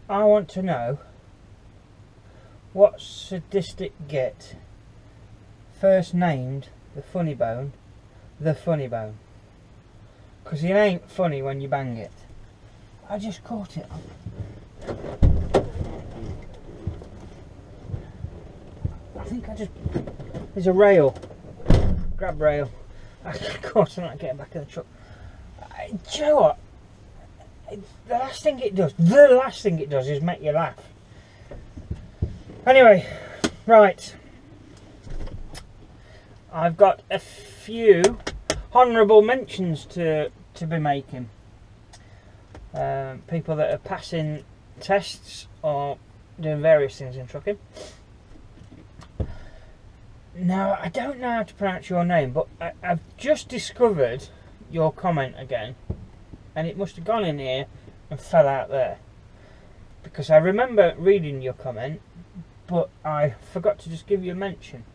I want to know what sadistic git first named the funny bone the funny bone, because it ain't funny when you bang it. I just caught it. I think I just... There's a rail. Grab rail. Of course I'm not getting back in the truck. Do you know what? The last thing it does is make you laugh. Anyway, right. I've got a few honourable mentions to be making. People that are passing tests or doing various things in trucking. Now, I don't know how to pronounce your name, but I've just discovered your comment again, and it must have gone in here and fell out there, because I remember reading your comment, but I forgot to just give you a mention.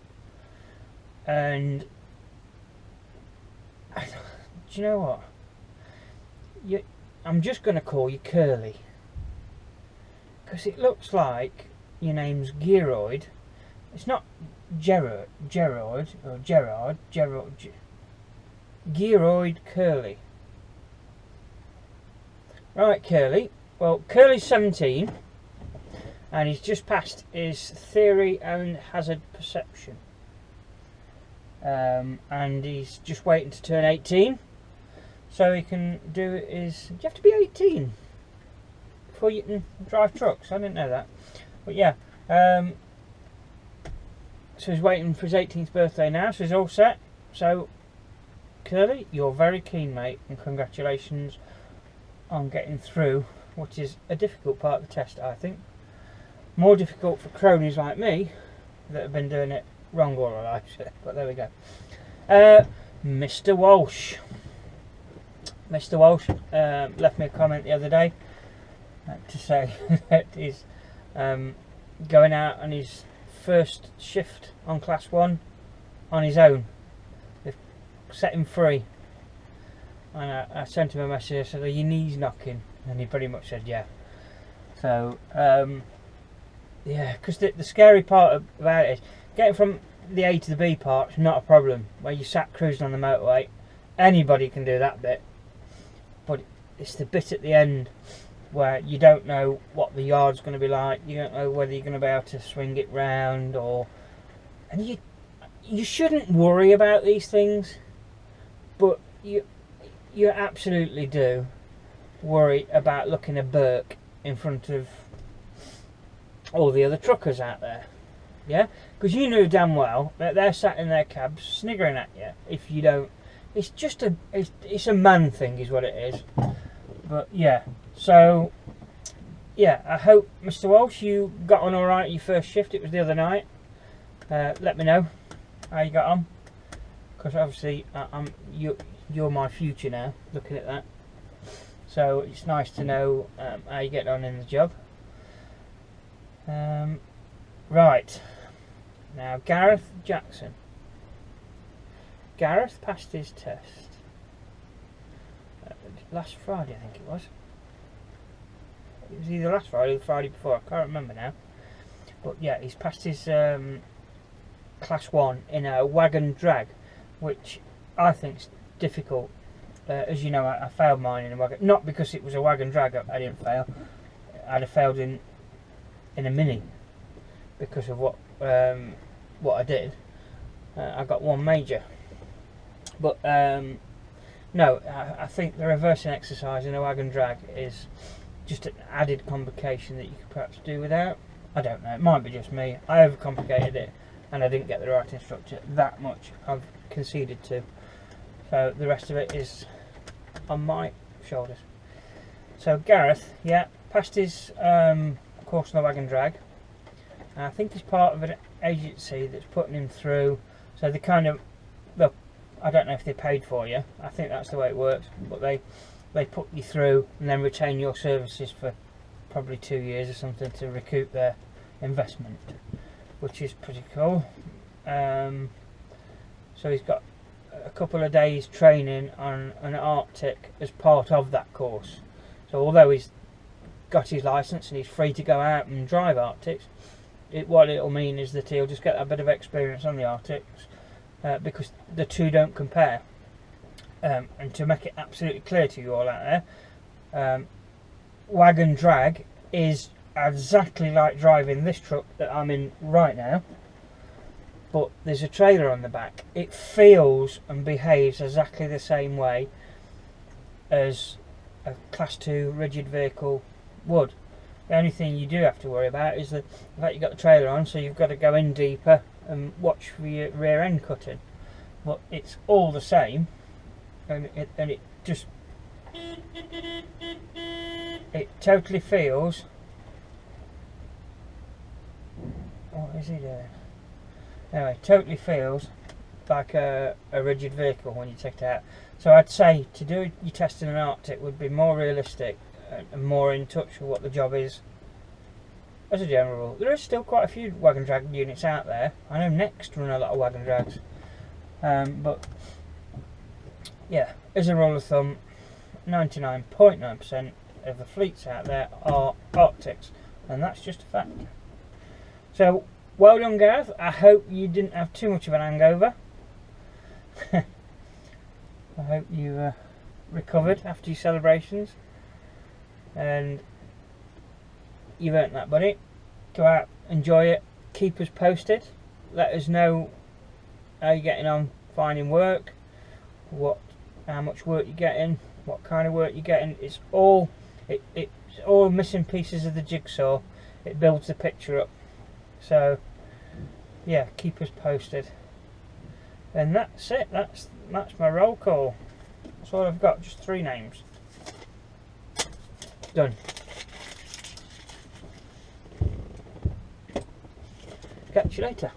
And do you know what? I'm just going to call you Curly, because it looks like your name's Gearoid. It's not Gerard, Gearoid Curly. Right, Curly. Well, Curly's 17, and he's just passed his theory and hazard perception. And he's just waiting to turn 18, so he can do his... Do you have to be 18 before you can drive trucks? I didn't know that. But yeah, so he's waiting for his 18th birthday now, so he's all set. So, Curly, you're very keen, mate, and congratulations on getting through what is a difficult part of the test, I think. More difficult for cronies like me that have been doing it wrong all our lives, but there we go. Mr. Walsh. Mr. Walsh left me a comment the other day to say that he's going out on his first shift on Class 1 on his own. They've set him free, and I sent him a message. I said, "Are your knees knocking?" And he pretty much said yeah. So yeah, because the scary part about it is getting from the A to the B part is not a problem. Where you sat cruising on the motorway, anybody can do that bit, but it's the bit at the end where you don't know what the yard's going to be like. You don't know whether you're going to be able to swing it round, and you shouldn't worry about these things, but you absolutely do worry about looking a Burke in front of all the other truckers out there. Yeah, because you know damn well that they're sat in their cabs sniggering at you if you don't. It's just it's a man thing is what it is. But yeah, so yeah, I hope, Mr. Walsh, you got on alright your first shift. It was the other night. Let me know how you got on, because obviously you're my future now, looking at that. So it's nice to know how you get on in the job. Right, now Gareth Jackson. Gareth passed his test last Friday, I think it was. It was either last Friday or the Friday before, I can't remember now. But yeah, he's passed his Class 1 in a wagon drag, which I think's difficult. As you know, I failed mine in a wagon. Not because it was a wagon drag I didn't fail. I'd have failed in a Mini because of what I did. I got one major. But no, I think the reversing exercise in a wagon drag is just an added complication that you could perhaps do without. I don't know, it might be just me. I overcomplicated it and I didn't get the right instructor. That much I've conceded to. So the rest of it is on my shoulders. So Gareth, yeah, passed his course on the wagon drag. And I think he's part of an agency that's putting him through. So they kind of, look, I don't know if they paid for you. I think that's the way it works. But they put you through and then retain your services for probably 2 years or something to recoup their investment, which is pretty cool. So he's got a couple of days training on an Arctic as part of that course. So although he's got his licence and he's free to go out and drive Arctics, what it'll mean is that he'll just get a bit of experience on the Arctics, because the two don't compare. And to make it absolutely clear to you all out there, wagon drag is exactly like driving this truck that I'm in right now, but there's a trailer on the back. It feels and behaves exactly the same way as a class 2 rigid vehicle would. The only thing you do have to worry about is the fact you've got the trailer on, so you've got to go in deeper and watch for your rear end cutting. But it's all the same, and it just, it totally feels, what is he doing? Anyway, totally feels like a rigid vehicle when you take it out. So I'd say to do your testing in an Arctic would be more realistic and more in touch with what the job is as a general rule. There is still quite a few wagon drag units out there. I know Next run a lot of wagon drags, but yeah, as a rule of thumb, 99.9% of the fleets out there are Arctics, and that's just a fact. So well done, Gareth. I hope you didn't have too much of an hangover. I hope you recovered after your celebrations, and you've earned that, buddy. Go out, enjoy it, keep us posted, let us know how you're getting on finding work, how much work you're getting, what kind of work you're getting. It's all missing pieces of the jigsaw. It builds the picture up. So yeah, keep us posted. And that's it. That's my roll call. That's all I've got. Just 3 names. Done. Catch you later.